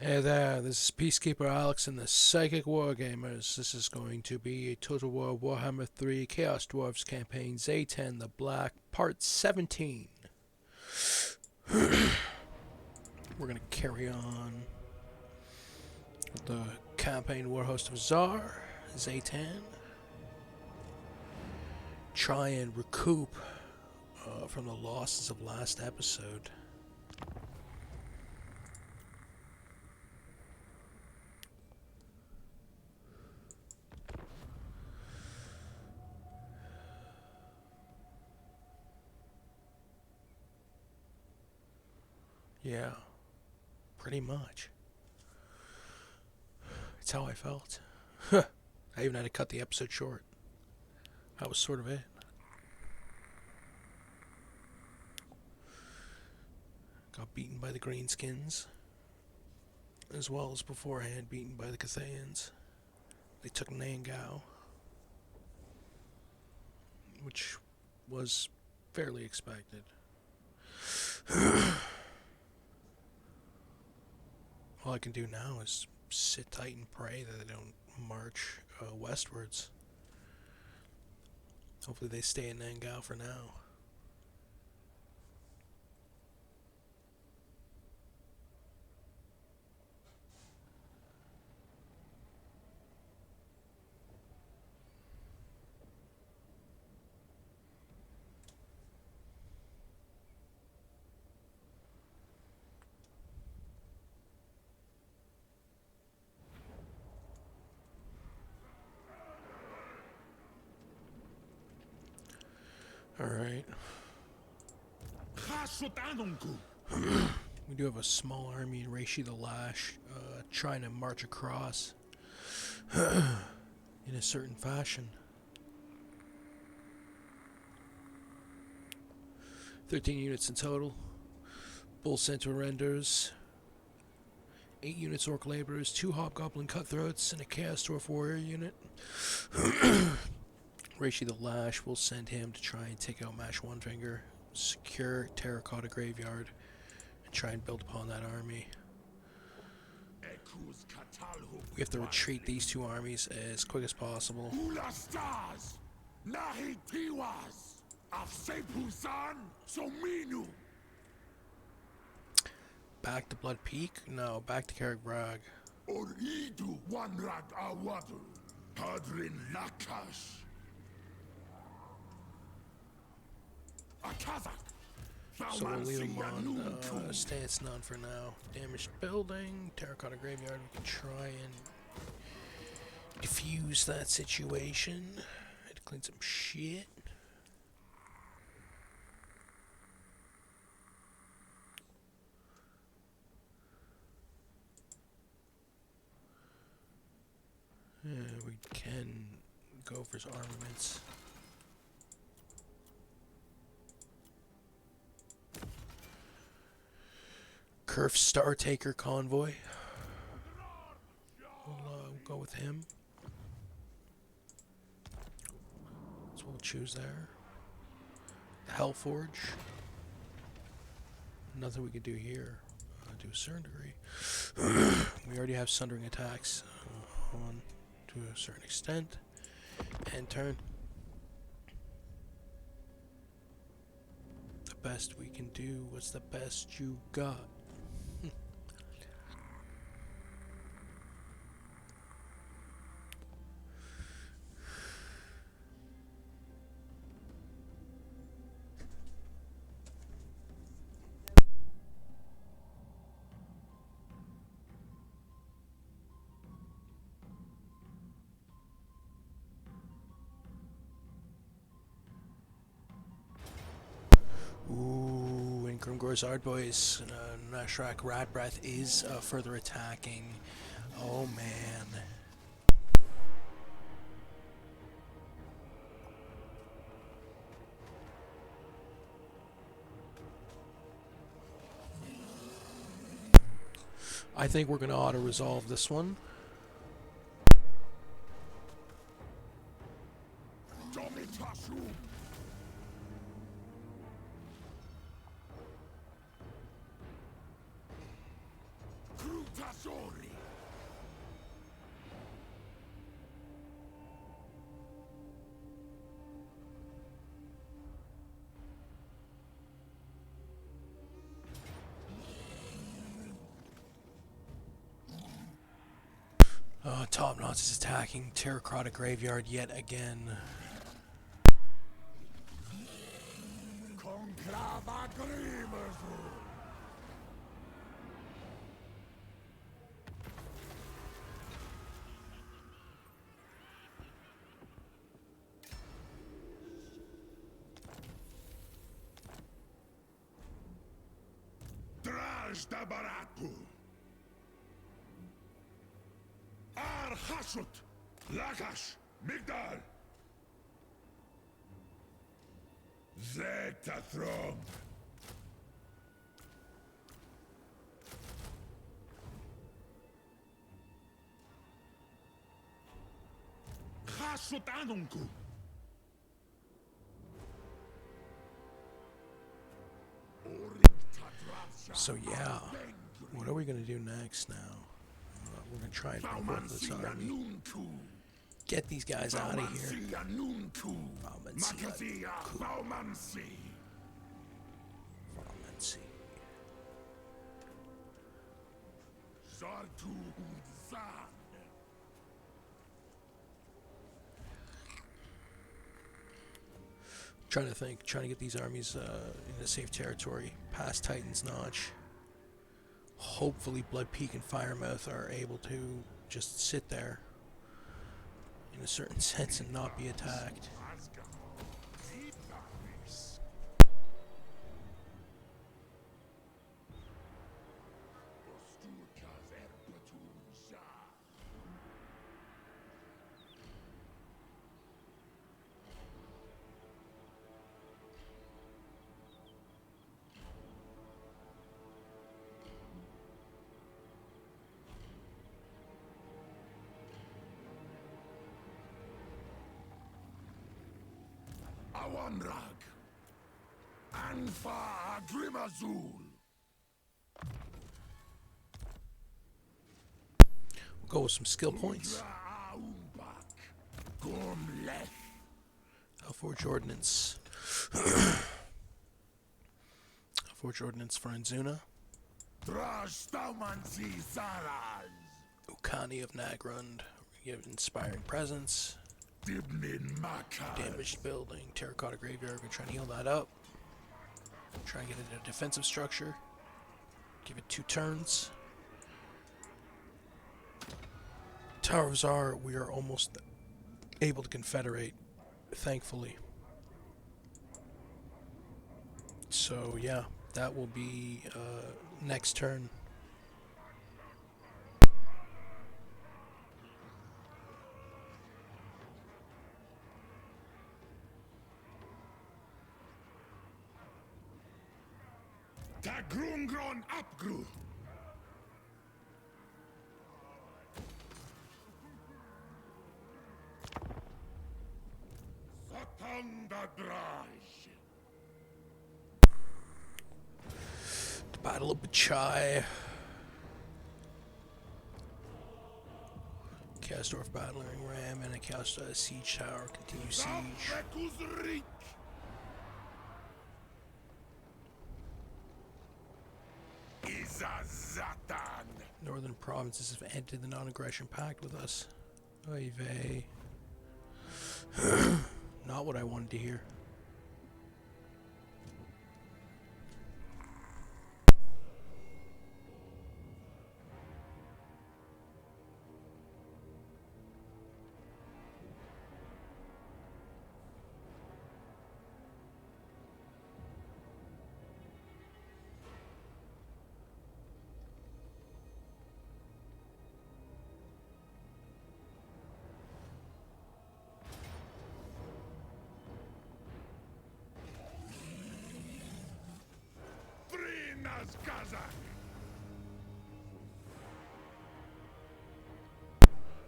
Hey there, this is Peacekeeperalex and the Psychic Wargamers. This is going to be a Total War Warhammer 3 Chaos Dwarves campaign, Zhatan the Black, Part 17. We're going to carry on with the campaign Warhost of Tsar, Zhatan. Try and recoup from the losses of last episode. Yeah, pretty much. It's how I felt. I even had to cut the episode short. That was sort of it. Got beaten by the Greenskins, as well as beforehand beaten by the Cathayans. They took Nangao, which was fairly expected. All I can do now is sit tight and pray that they don't march westwards. Hopefully they stay in Nangao for now. Alright. We do have a small army in Reishi the Lash trying to march across in a certain fashion. 13 units in total. Bull Centaur Renders. 8 units Orc Laborers, 2 Hobgoblin Cutthroats, and a Chaos Dwarf Warrior unit. Reishi the Lash will send him to try and take out Mash One Finger, secure Terracotta Graveyard, and try and build upon that army. We have to retreat these two armies as quick as possible. Back to Blood Peak? No, back to Carrick Bragg. So we'll leave him on stance none for now. Damaged building, Terracotta Graveyard. We can try and diffuse that situation. Had to clean some shit. We can go for some armaments. Kerf Star Taker Convoy. We'll go with him. So we'll choose there. Hellforge. Nothing we could do here to a certain degree. We already have Sundering attacks on to a certain extent. And turn. The best we can do. What's the best you got? Ooh, and Grimgor's Ardboys, Nashrak Rat Breath is further attacking. Oh man. I think we're going to auto-resolve this one. Top Knots is attacking Terracotta Graveyard yet again. Arhashut, Lakash, Migdal, Zetathrom, Hashut Anunku. So yeah, what are we gonna do next now? We're gonna try and bring forth this army. Get these guys out of here. Trying to get these armies in a safe territory, past Titan's Notch. Hopefully Blood Peak and Firemouth are able to just sit there in a certain sense and not be attacked. Awandrag, Anfa Grimazul. We'll go with some skill points. Forge Ordnance. Forge Ordnance for Anzuna. Ukani of Nagrund. Give Inspiring Presence. Damaged building. Terracotta Graveyard. We're going to try and heal that up. Try and get it in a defensive structure. Give it 2 turns. Tower of Tsar, we are almost able to confederate, thankfully. So yeah, that will be next turn. Tagrungron Apgru. The Battle of Bachai. Kastorf battling ram and a cast siege tower. Continue siege. Zhatan. Northern provinces have entered the non-aggression pact with us. Oy vey. Not what I wanted to hear.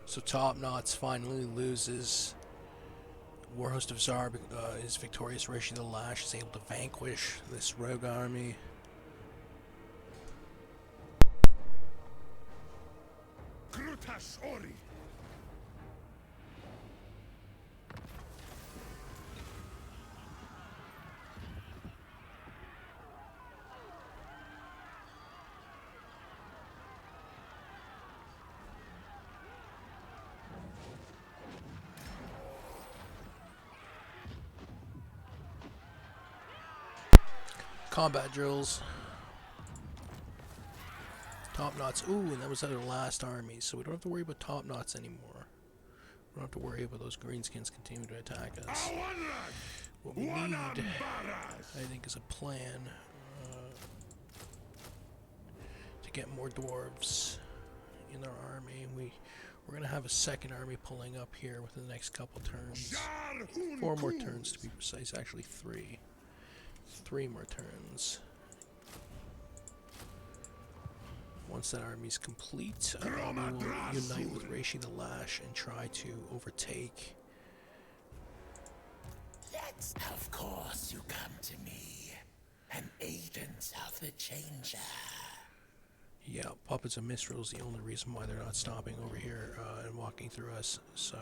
So Top Knots finally loses. Warhost of Tsar is victorious. Rishi the Lash is able to vanquish this rogue army. Combat drills. Top knots. Ooh, and that was our last army, so we don't have to worry about top knots anymore. We don't have to worry about those greenskins continuing to attack us. What we need, I think, is a plan to get more dwarves in our army. We're gonna have a second army pulling up here within the next couple turns. 4 more turns to be precise. Actually, 3. 3 more turns. Once that army's complete, we will unite with Reishi the Lash and try to overtake. Of course you come to me, an agent of the Changer. Yeah, Puppets of Mistral is the only reason why they're not stopping over here and walking through us. So,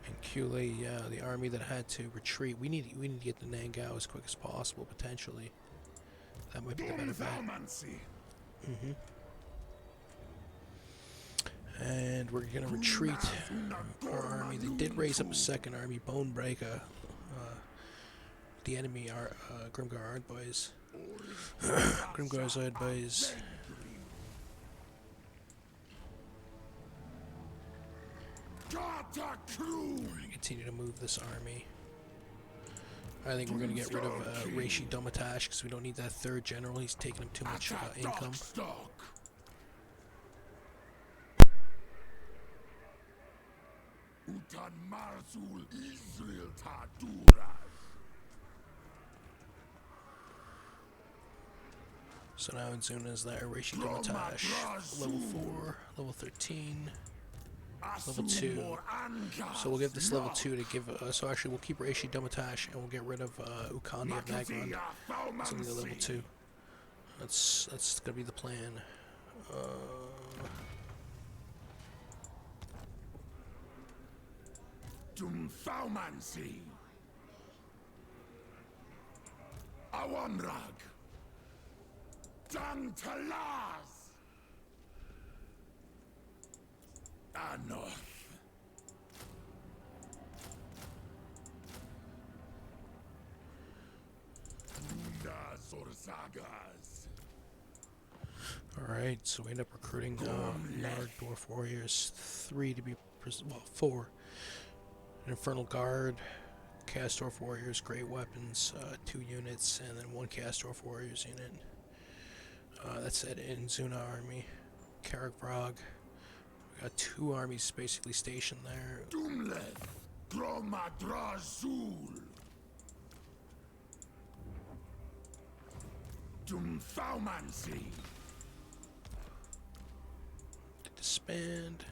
and Kule, yeah, the army that had to retreat. We need to get the Nangao as quick as possible, potentially. That might be the better bet. And we're gonna retreat our army. They did raise up a second army, Bonebreaker. The enemy are Grimgar Ardboys. Grimgar's Ardboys. We're gonna continue to move this army. I think we're gonna get rid of Reishi Domatash because we don't need that third general. He's taking him too much income. So now in Zuna is there, Reishi Domatash, level 4, level 13, level 2. So we'll get this level 2 to give, so actually we'll keep Reishi Domatash and we'll get rid of Ukani of Magron. It's only the level 2. That's gonna be the plan. Dumfaumansi. Awanrag. Dantalaz. Anoth. Rundas or sagas. Alright, so we end up recruiting Nard Dwarf Warriors, 3 to be, well, 4. An Infernal Guard, Chaos Dwarf Warriors, Great Weapons, 2 units, and then 1 Chaos Dwarf Warriors unit. That's it in Zuna army. Karagvrog. We got 2 armies basically stationed there. Dumleth. Dromadrazul. Dumfaumansi. Disband.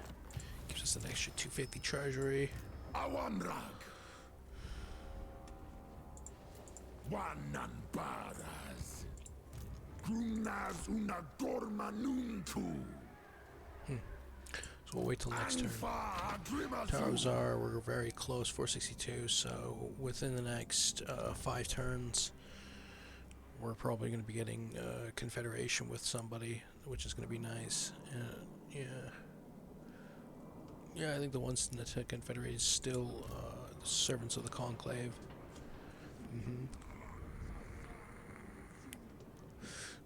Gives us an extra 250 treasury. Awanrag. Wananbaras. Grumnas unagormanuntu. So we'll wait till next turn. Tarazar, we're very close, 462, so within the next 5 turns, we're probably going to be getting Confederation with somebody, which is going to be nice. Yeah, I think the ones in the Confederate is still the servants of the Conclave.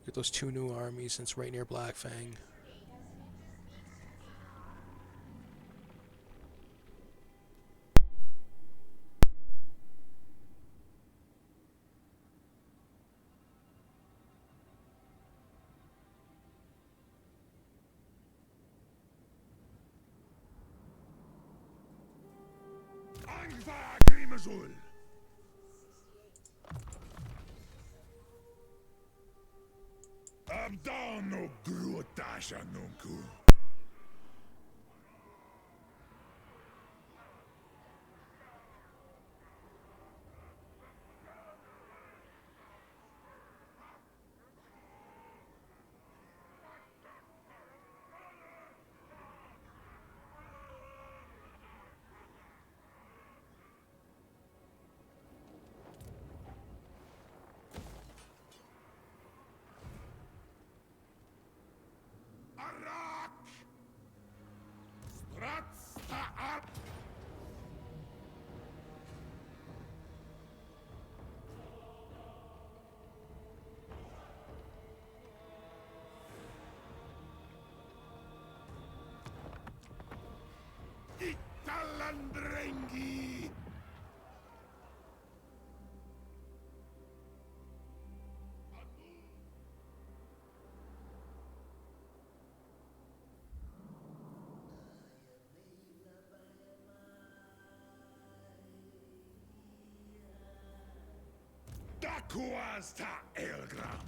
Get those 2 new armies, since right near Blackfang. Abdano grutasha nunku. Andrengi! Dakuas ta Elgram!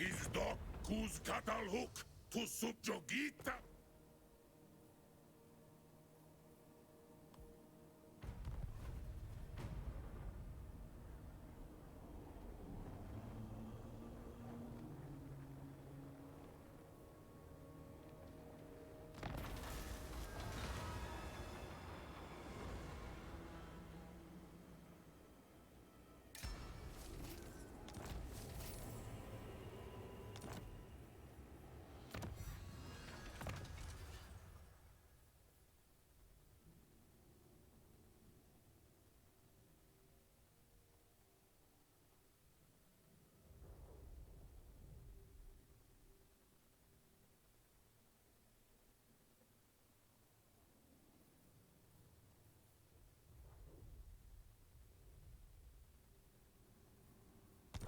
Is doc cus catalhuc tu subjogita?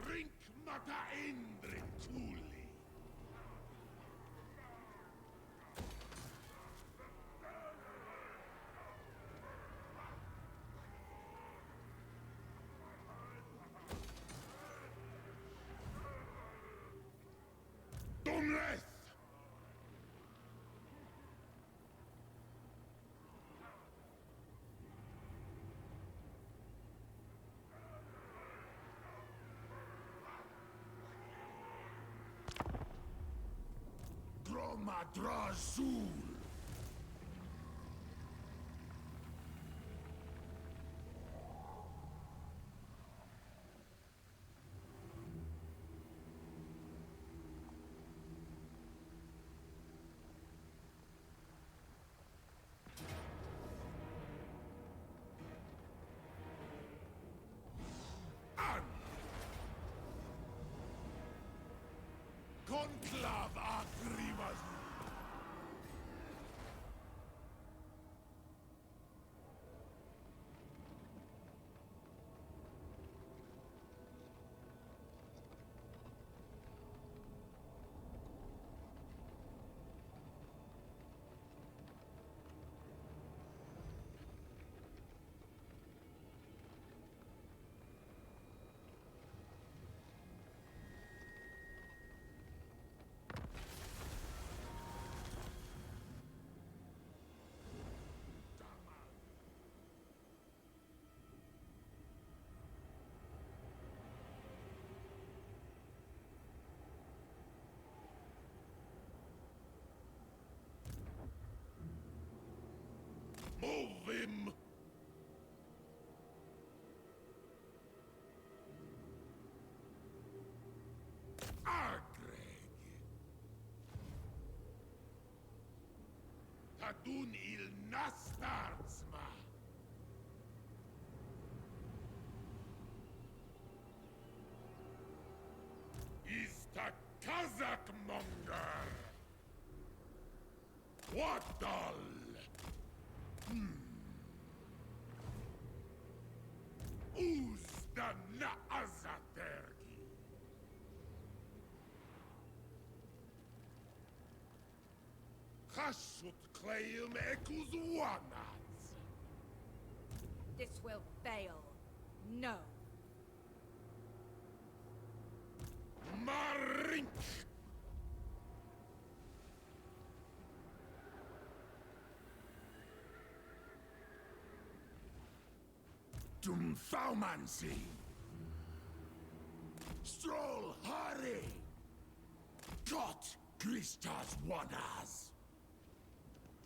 Rink mata endrin culi. Dumleth! Droma drazul! An! Conclav agrivas! Move him! Agreg! Tadun il nastardsma! Ista Kazak monger! Waddal! Uzda na azatergi! Chashut cleum ecus wanats! This will fail. No. Marink! Dumthaumancy. Stroll, hurry! Got Kristas Wanas.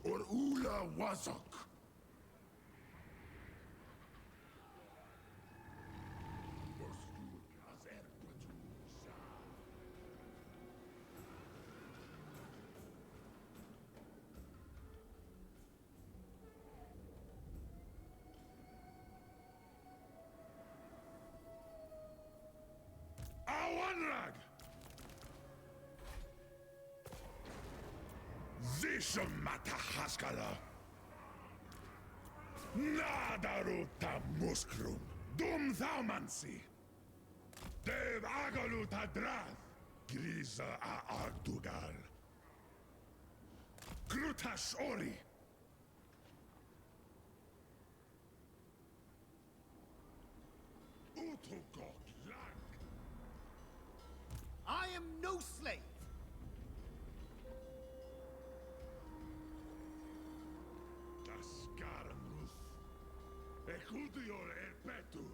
Or Ula Wazok. Awanrag! Zishamata Haskala! Nadaruta Muskrum! Dumthaumancy! Dev Agaluta Drath! Grisa a Ardugal! Grutash Ori! Utugok Lang! I am no slave. Tascaran Ruth! Ecudior Erpetu!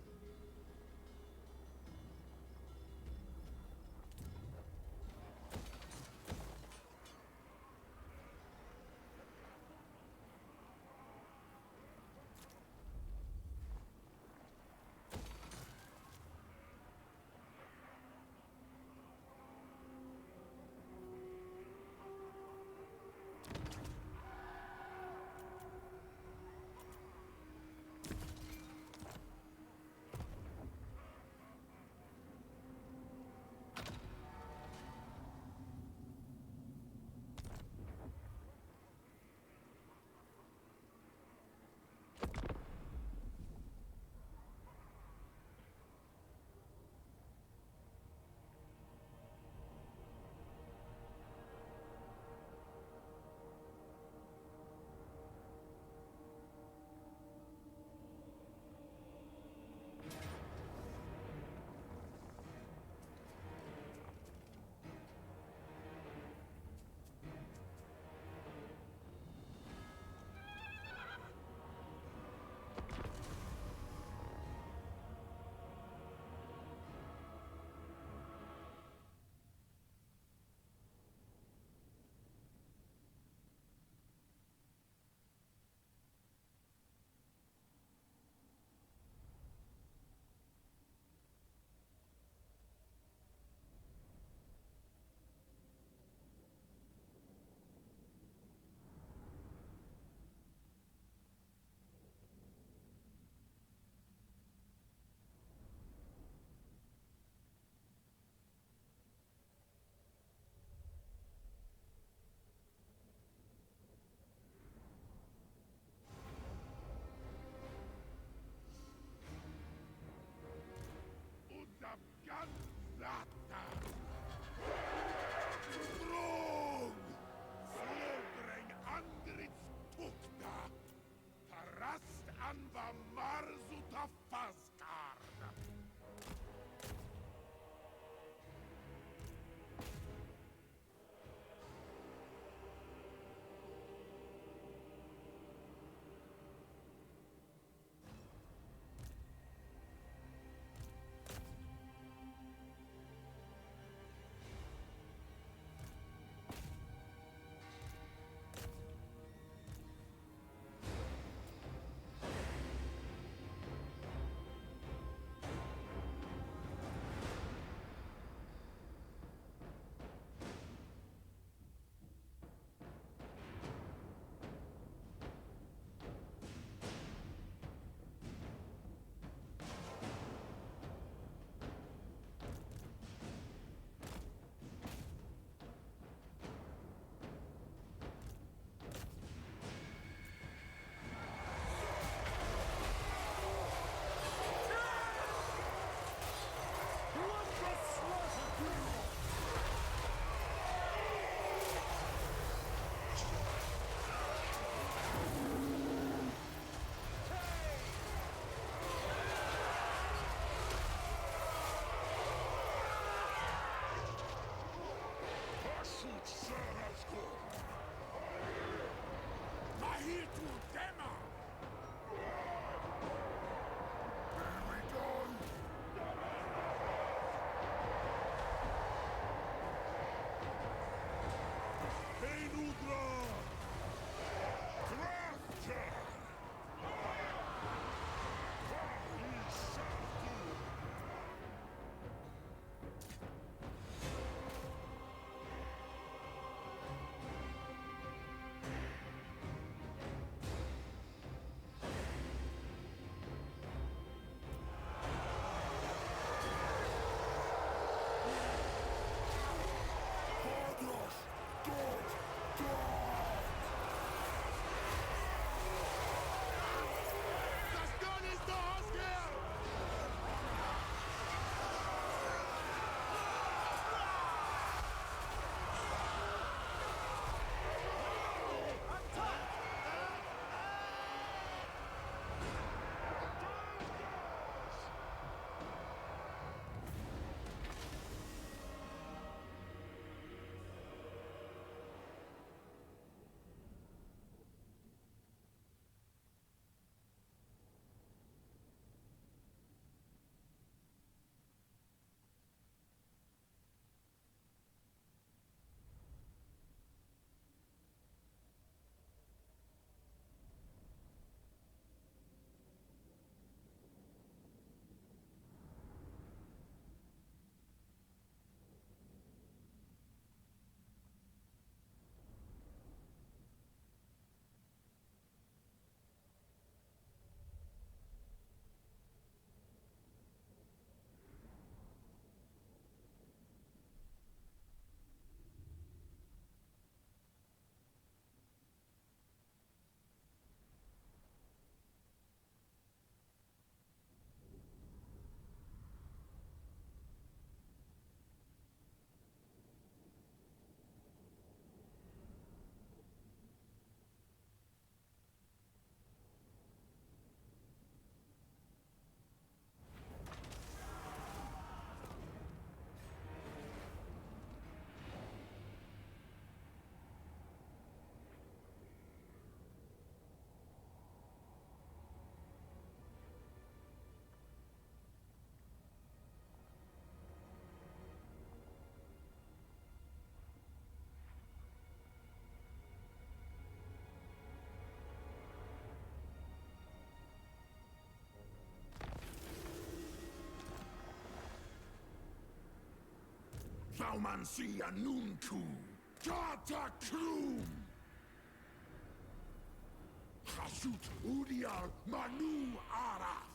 Strong! Slobring Andrits Tukta! Tarast Anva Marzuta Faskar! Baumansia nunku. Jata klum. Hasut udial manu araf.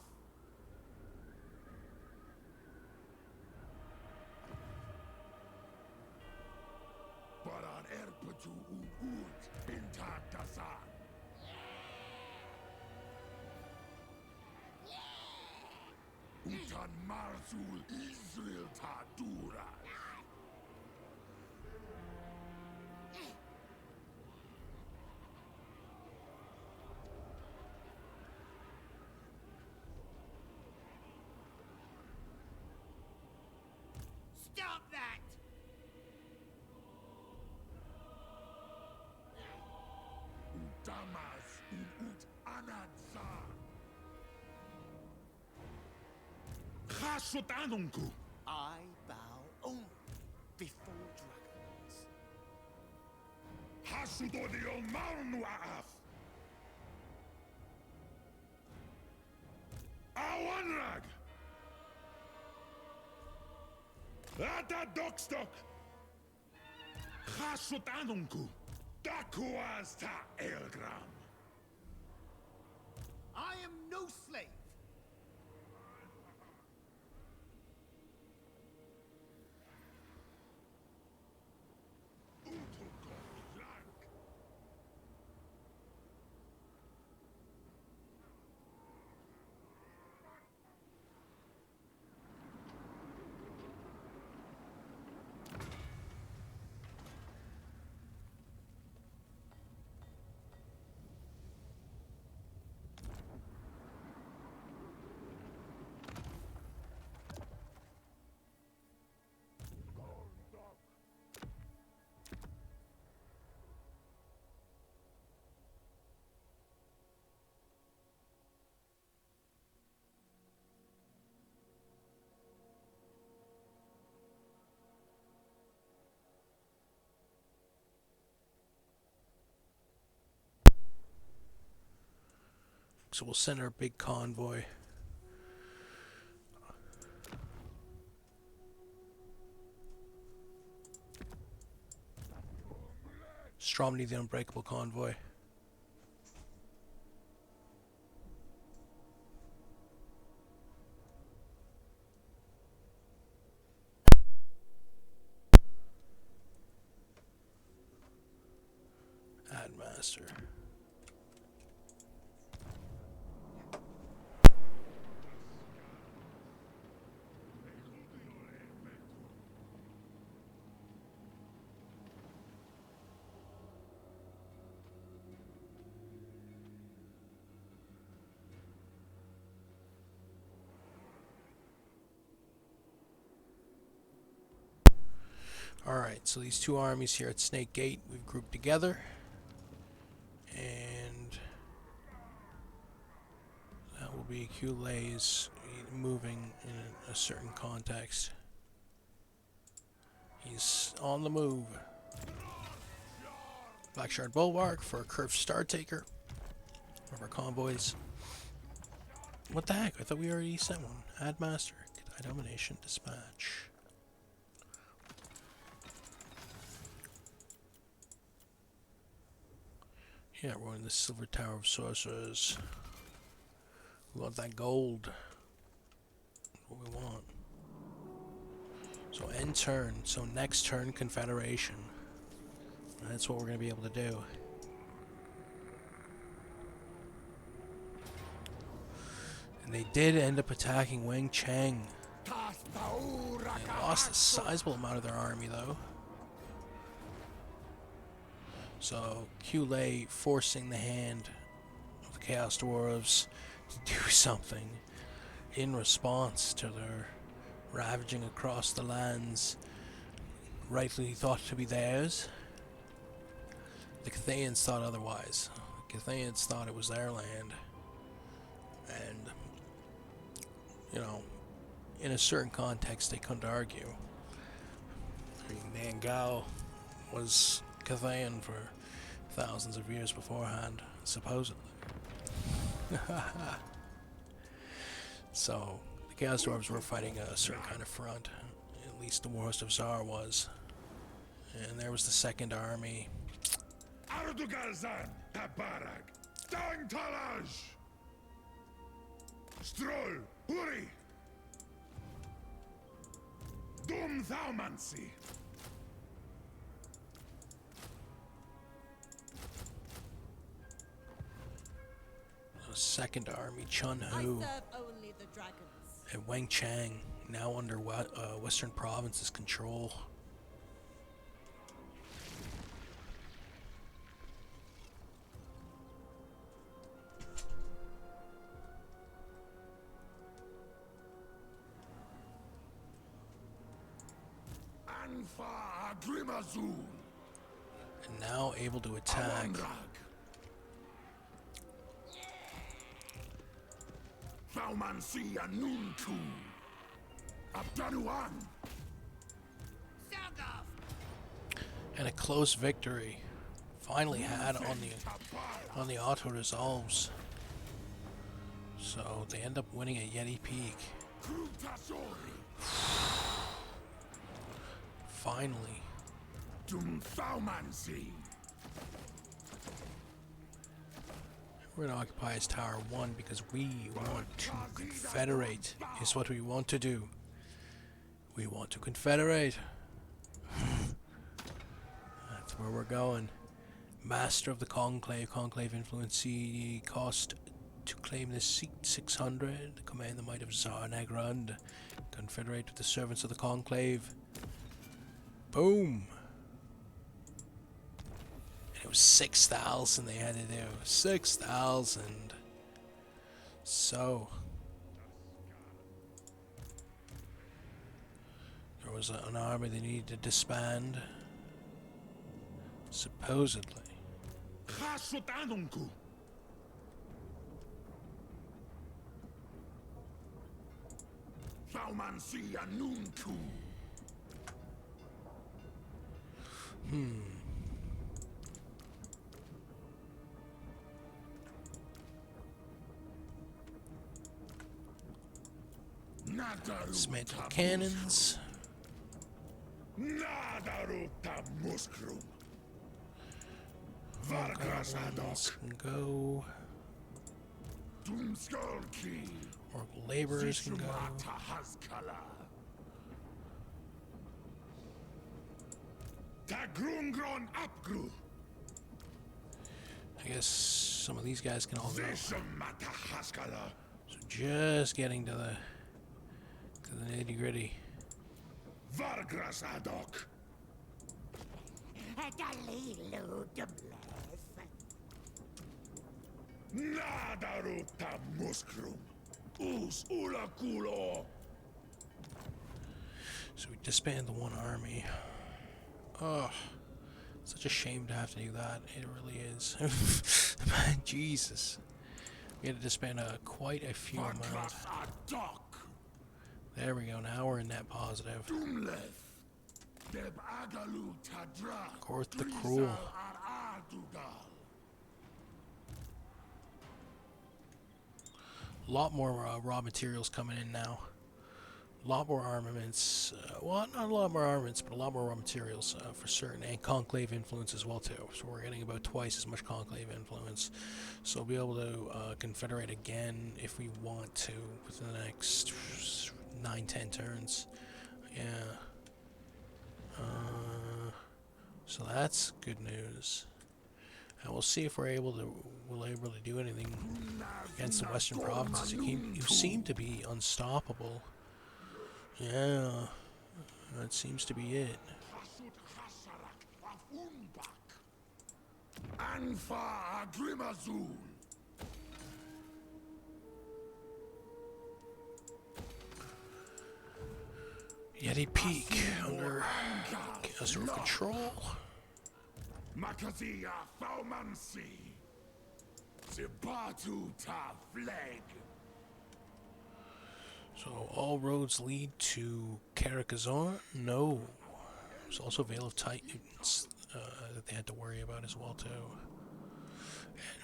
Baran erpetu ut bintag dasan. Utan Marzul Israel Tadura. Stop that! Damas ut anadzan. Hasut anunku. I bow only before dragons. Hasut odiol marnu aaf. Awanrag. Ata dokstok. Hasut anunku. Dakuas ta elgram. I am no slave. So we'll send our big convoy. Stromny the Unbreakable Convoy. Ad Master. Alright, so these two armies here at Snake Gate we've grouped together, and that will be Kulei's moving in a certain context. He's on the move. Blackshard Bulwark for a Curved Star Taker. One of our convoys. What the heck? I thought we already sent one. Ad Master. Domination Dispatch. Yeah, we're in the Silver Tower of Sorcerers. We want that gold. That's what we want. So end turn. So next turn, Confederation. That's what we're going to be able to do. And they did end up attacking Wang Cheng. They lost a sizable amount of their army, though. So, Kulei forcing the hand of the Chaos Dwarves to do something in response to their ravaging across the lands rightly thought to be theirs. The Cathayans thought otherwise. The Cathayans thought it was their land. And, you know, in a certain context, they couldn't argue. I mean, Nangao was Cathayan for thousands of years beforehand, supposedly. So, the Chaos Dwarves were fighting a certain kind of front. at least the Warhost of Tsar was. And there was the Second Army. Ardugalzan, Tabarag, Dang Talaj, Stroll, Huri, Dum Thaumansi. The Second Army, Chun I Hu, serve only the dragons. and Wang Chang, now under Western Province's control. Anfa Grimazul, And now able to attack. Awandrag, Thaumansi Anunku, Abdanuan, Sound off! And a close victory. Finally had on the auto resolves. So they end up winning at Yeti Peak. Krutasori, Finally. Dum Thaumansi, We're going to occupy his Tower 1 because we want to confederate. Is what we want to do. We want to confederate. That's where we're going. Master of the Conclave. Conclave influence CD cost to claim this seat 600. Command the might of Tsar Nagrand. Confederate with the servants of the Conclave. Boom. And it was 6,000 they had to do. 6,000. So there was an army they needed to disband. Supposedly. Hasut Anunku, Thaumansi Anunku, Nadaru Dismantle cannons. Nadaru Tamuskrum, Goblins Vargrasadok, can go. Dumskolki, Oracle laborers can go. Zishumata Haskala, Tagrungron Apgru, I guess some of these guys can all go. Zishumata Haskala, So just getting to the nitty gritty. Vargrasadok, Dalilu Dublef. Nadaru Tamuskrum, Us Ulakulo, So we disband the one army. Oh, such a shame to have to do that. It really is. Man, Jesus. We had to disband quite a few amount. Vargrasadok, There we go. Now we're in net positive. Dumlef, Deb Agalu Tadra, Gorth the Cruel. Ardugal, A lot more raw materials coming in now. A lot more armaments. Well, not a lot more armaments, but a lot more raw materials for certain. And conclave influence as well, too. So we're getting about twice as much conclave influence. So we'll be able to confederate again if we want to within the next 9-10 turns. Yeah. So that's good news. And we'll see if we're able to do anything against the Western provinces. You seem to be unstoppable. Yeah, that seems to be it. Anfa Agrimazul, Yeti Peak under Azure control. Makazia Thaumansi, Zibatu Ta Fleg, So all roads lead to Karakazor? No. There's also Veil of Titans that they had to worry about as well too.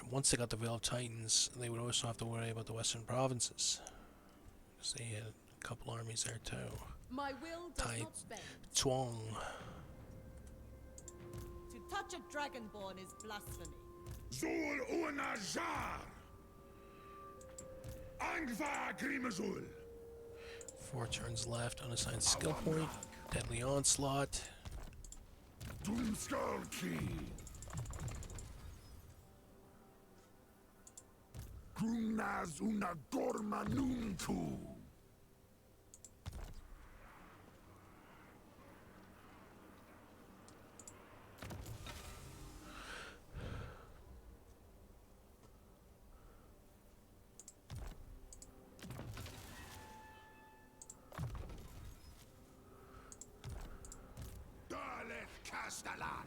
And once they got the Veil of Titans, they would also have to worry about the Western provinces. Because they had couple armies there too. My will does Tai not bend. Chuang. To touch a dragonborn is blasphemy. Zul una jar. Angva Grimazul. 4 turns left, unassigned skill point. Deadly Onslaught. Doomskull Key. Grumnaz una gorma nunku. Dalek Castellan.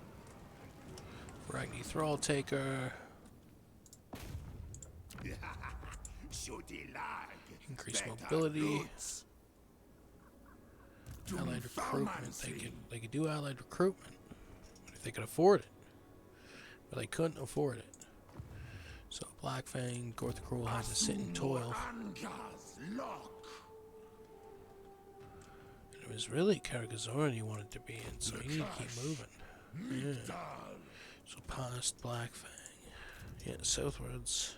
Ragni Thrall Taker. Increase mobility. Allied recruitment. They could do allied recruitment if they could afford it, but they couldn't afford it. So Blackfang, Gorth the Cruel has to sit and toil. And it was really Karagazoran he wanted to be in, so he needed to keep moving. Yeah. So past Blackfang. Yeah, southwards.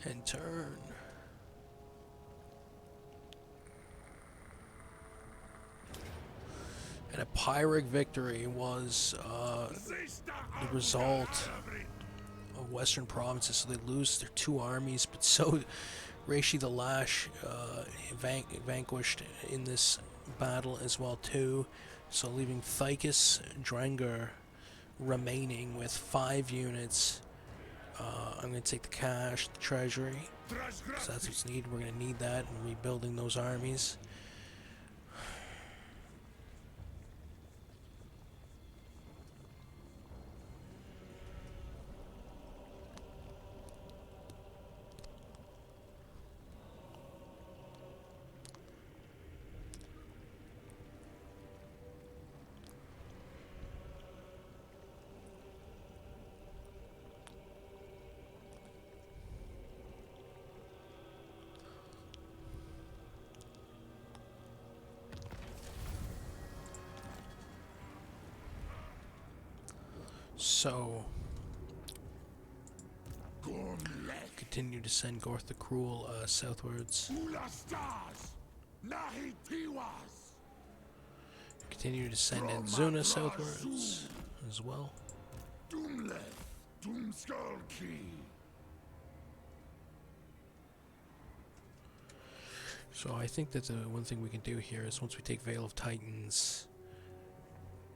And turn. And a Pyrrhic victory was the result of Western provinces, so they lose their 2 armies, but so Reishi the Lash vanquished in this battle as well too, so leaving Thykis Drengar remaining with 5 units. I'm going to take the cash, the treasury, so that's what's needed. We're going to need that in rebuilding those armies. So, continue to send Gorth the Cruel southwards. Continue to send Enzuna southwards as well. So I think that the one thing we can do here is once we take Vale of Titans,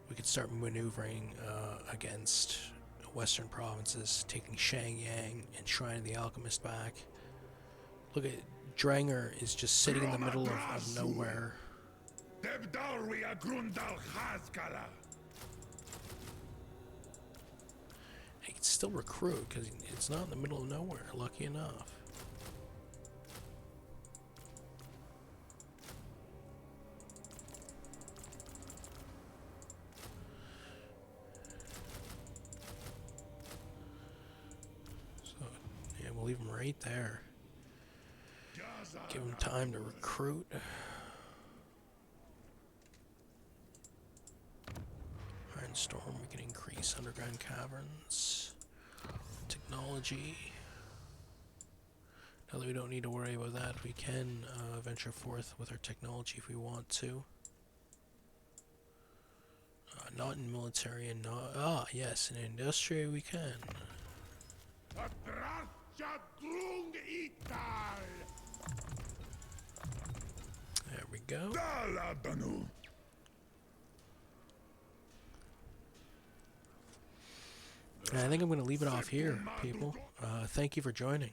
we could start maneuvering against Western provinces, taking Shangyang and Shrine the Alchemist back. Look at Dranger is just sitting in the middle of nowhere. He can still recruit because it's not in the middle of nowhere, lucky enough. We'll leave him right there. Give him time to recruit. Ironstorm, we can increase underground caverns. Technology. Now that we don't need to worry about that, we can venture forth with our technology if we want to. Not in military and not... yes, in industry we can. There we go. And I think I'm going to leave it off here, people. Thank you for joining.